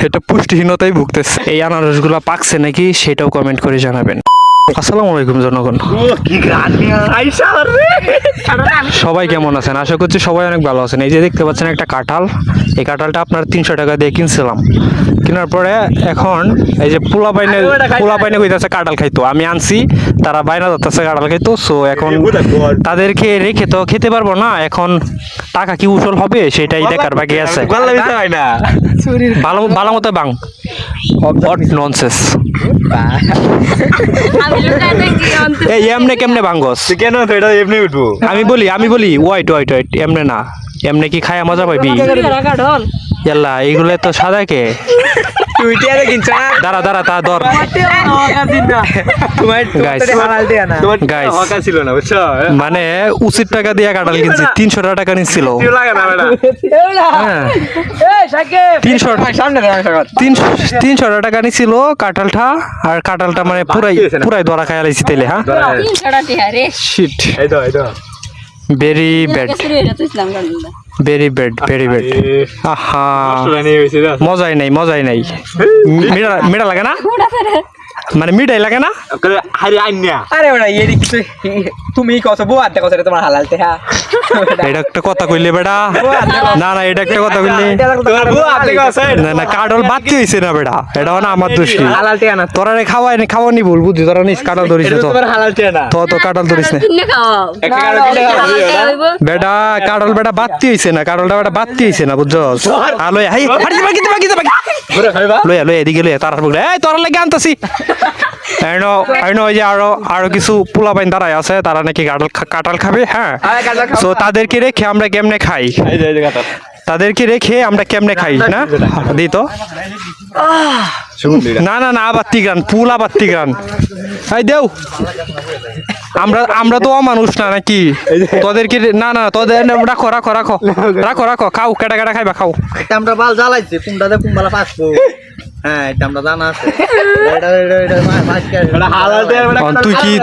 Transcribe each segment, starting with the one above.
এটা পুষ্টিহীনতায় ভুগতেছে। এই আনারসগুলো পাকছে নাকি সেটাও কমেন্ট করে জানাবেন। আসসালামু আলাইকুম জনগণ, সবাই কেমন আছেন? আশা করছি সবাই অনেক ভালো আছেন। এই যে দেখতে পাচ্ছেন একটা কাঁঠাল, এই কাঁঠালটা আপনার 300 টাকা দিয়ে কিনছিলাম। কেনার পরে এখন এই যে পোলা পাইনে কইতাছে কাঁঠাল খাইতো, আমি আনছি, তারা বাইনা ধরতেছে কাঁঠাল খাইতো। সো এখন তাদেরকে রেখে তো খেতে পারবো না, এখন টাকা কি উসুল হবে সেটাই দেখার বাকি আছে। ভালো ভালো মতো বাং ননসেন্স। এই এমনে কেমনে ভাঙ্গস কেন তো এটা এমনি উঠবো? আমি বলি ওয়াইট এমনে না, এমনে কি খায়া মজা পাইবি? ইয়াল্লা এইগুলো তো সাদা কে দাঁড়া তা ধর। মানে উচিত টাকা দিয়ে কাঁঠাল কিনছি, 300 টাকা নিচ্ছিল। 300 টাকা নিছিল কাঁঠালটা, আর কাঁঠালটা মানে পুরাই ধরা খাইয়া লাইছি তেলে। হ্যাঁ শিট, ভেরি ব্যাড। আহা মজাই নাই মিঠা লাগে না, মানে মিঠাই লাগে না। আরে ওরা তুমি কত বুয়াতে কত তোমার হালাল তেহা, এটা একটা কথা কইলে বেটা, না এটা একটা কথা কইলে না কাঁঠাল বাতি হইছে না বেটা, এটা না আমার দোষী। হালাল তেহা না তোরা রে খাওয়ানি ভুল বুদ্ধি, তোরা নিস কাঁঠাল ধরিস তো হালাল তেহা না তো কাঁঠাল ধরিস না বেটা, কাঁঠাল বেটা বাতি হইছে না, কাঁঠালটা বেটা বাতি হইছে না, বুঝছস? আলোয় হাই লইয়া এদিকে লইয়া তার বলে এই তোরা লাগে আনতাছি। ওই যে আরো কিছু পোলা বাইন দাঁড়ায় আছে, তারা নাকি কাঁঠাল খাবে। হ্যাঁ, তো তাদেরকে রেখে আমরা কেমনে খাই, না দিই তো না আবার তিগ্রান ফুল, আবার তিগ্রান এই দেও। আমরা তো অমানুষ না নাকি? তোদেরকে না তোদের রাখো খাও, কেটা খাইবা খাও। আমরা বাল জ্বালাইছি কুমড়াতে কুমড়া পাকবো। হ্যাঁ এটা আমরা জানা আছে।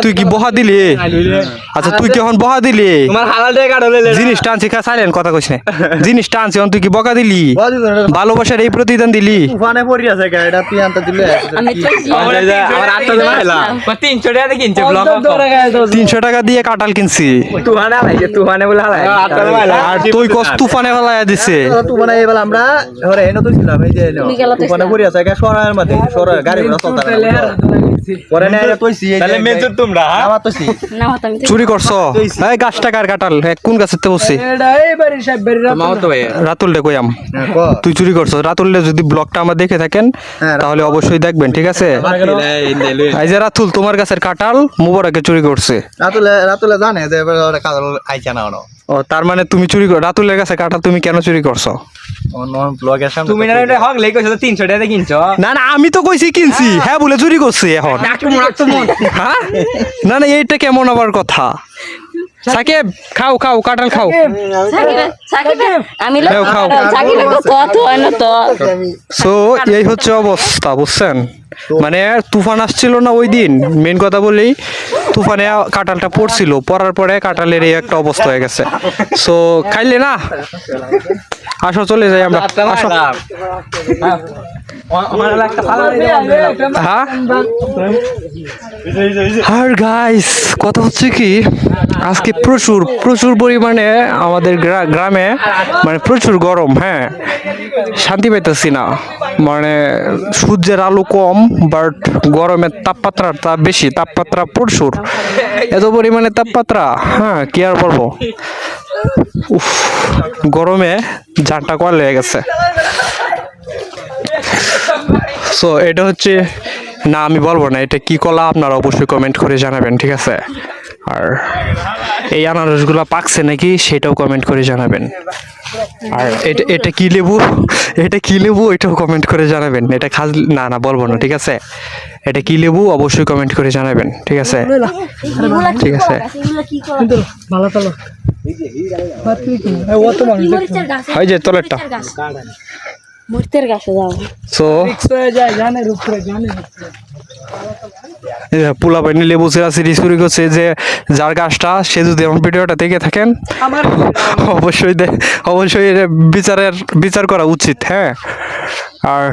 তুই কি বহা দিলি? আচ্ছা তুই কি এখন বহা দিলি? তোমার হালাল টাকা জিনিসটা আনছি, সাইলেন্ট কথা কইস না। জিনিসটা আনছি, তুই কি বকা দিলি? ভালোবাসার এই প্রতিদান দিলি? তুফানে পড়ি আছে এটা তুই আনতে দিলে আমার 800 টাকা দিলাম। 300 টাকা দিয়ে কিনছে ব্লগ, 300 টাকা দিয়ে কাঁঠাল কিনছি। তুফানে আলাইছে, তুফানে বলে আলাই 800 টাকা। আর তুই কস তুফানে ফলাইয়া দিছে? তুফানে এবার আমরা ধরে এনে তো ছিলাম, এই যে তুফানে পড়ি আছে সরার মধ্যে, সরা গাড়ি ঘোড়া চলতে না পরে না এটা কইছি। তাহলে মেজর তোমরা আমার তো না হতাম চুরি করছো। এই গাছটা কার কাঁঠাল? কোন গাছেতে বসে? এটা এই বাড়ি সাহেব বাড়ি রাতুল রে কইয়াম তুই চুরি করছো। রাতুল রে যদি ব্লগটা আমার দেখে থাকেন তাহলে অবশ্যই দেখবেন, ঠিক আছে? এই যে রাতুল তোমার গাছের কাঁঠাল মুবারকে চুরি করছে। রাতুলে জানে যে এবারে কাঁঠাল আইছে না ওনো। ও তার মানে তুমি চুরি কর রাতুলের কাছে কাঁঠাল তুমি কেন চুরি করছো? তুমি না এটা হক লেগে কইছো 300 টাকা দিয়ে কিনছো। না আমি তো কইছি কিনছি, হ্যাঁ বলে চুরি করছি এখন। হ্যাঁ না এইটা কেমন আবার কথা? সাকিব খাও কাঁঠাল খাও। সো এই হচ্ছে অবস্থা, বুঝছেন? মানে তুফান আসছিল না ওই দিন, মেন কথা বলি, তুফানে কাঁঠালটা পড়ছিল, পড়ার পরে কাঁঠালের এই একটা অবস্থা হয়ে গেছে। সো খাইলে না, আসো চলে যাই আমরা। আসো আর গাইস কথা হচ্ছে কি, আজকে প্রচুর পরিমাণে আমাদের গ্রামে মানে প্রচুর গরম। হ্যাঁ শান্তি পাইতেছি না, মানে সূর্যের আলো কম, বাট গরমের তাপমাত্রা বেশি, তাপমাত্রা প্রচুর, এত পরিমাণে তাপমাত্রা। হ্যাঁ কি আর বলবো, উফ গরমে জানটা কল হয়ে গেছে। সো এটা হচ্ছে না, আমি বলবো না এটা কি কলা, আপনারা অবশ্যই কমেন্ট করে জানাবেন, ঠিক আছে? আর এই আনারসগুলো পাকছে নাকি সেটাও কমেন্ট করে জানাবেন। আর এটা কি লেবু, এটাও কমেন্ট করে জানাবেন। এটা খাস না বলবো না, ঠিক আছে? এটা কি লেবু অবশ্যই কমেন্ট করে জানাবেন, ঠিক আছে? এই যে তলেরটা মরতের গাছে যাও। সো যায় জানে রূপ করে জানে পোলা পাইনি লেবু চিরাচিরি চুরি করছে, যে যার গাছটা সে যদি আমার ভিডিওটা দেখে থাকেন অবশ্যই এটা বিচার করা উচিত। হ্যাঁ, আর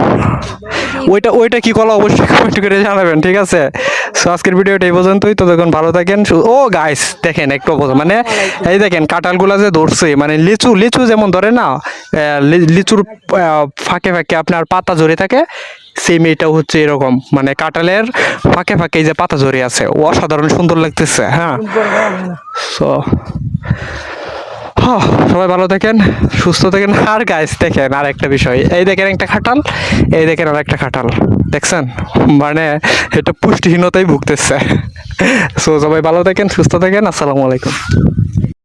ওইটা কি কলা অবশ্যই কমেন্ট করে জানাবেন, ঠিক আছে? সো আজকের ভিডিওটা এই পর্যন্তই, তো দেখুন ভালো থাকেন। ও গাইস দেখেন একটু মানে এই দেখেন কাঁঠালগুলা যে ধরছে, মানে লিচু যেমন ধরে না, লিচুর ফাঁকে ফাঁকে আপনার পাতা ঝরে থাকে, সেম এটাও হচ্ছে এরকম, মানে কাঁঠালের ফাঁকে ফাঁকে এই যে পাতা ঝরে আছে, অসাধারণ সুন্দর লাগতেছে। হ্যাঁ, সো সবাই ভালো থাকেন, সুস্থ থাকেন। আর গাইস দেখেন আর একটা বিষয়, এই দেখেন একটা খাটাল, এই দেখেন আর একটা খাটাল, দেখছেন? মানে এটা পুষ্টিহীনতাই ভুগতেছে। সো সবাই ভালো থাকেন, সুস্থ থাকেন, আসসালামু আলাইকুম।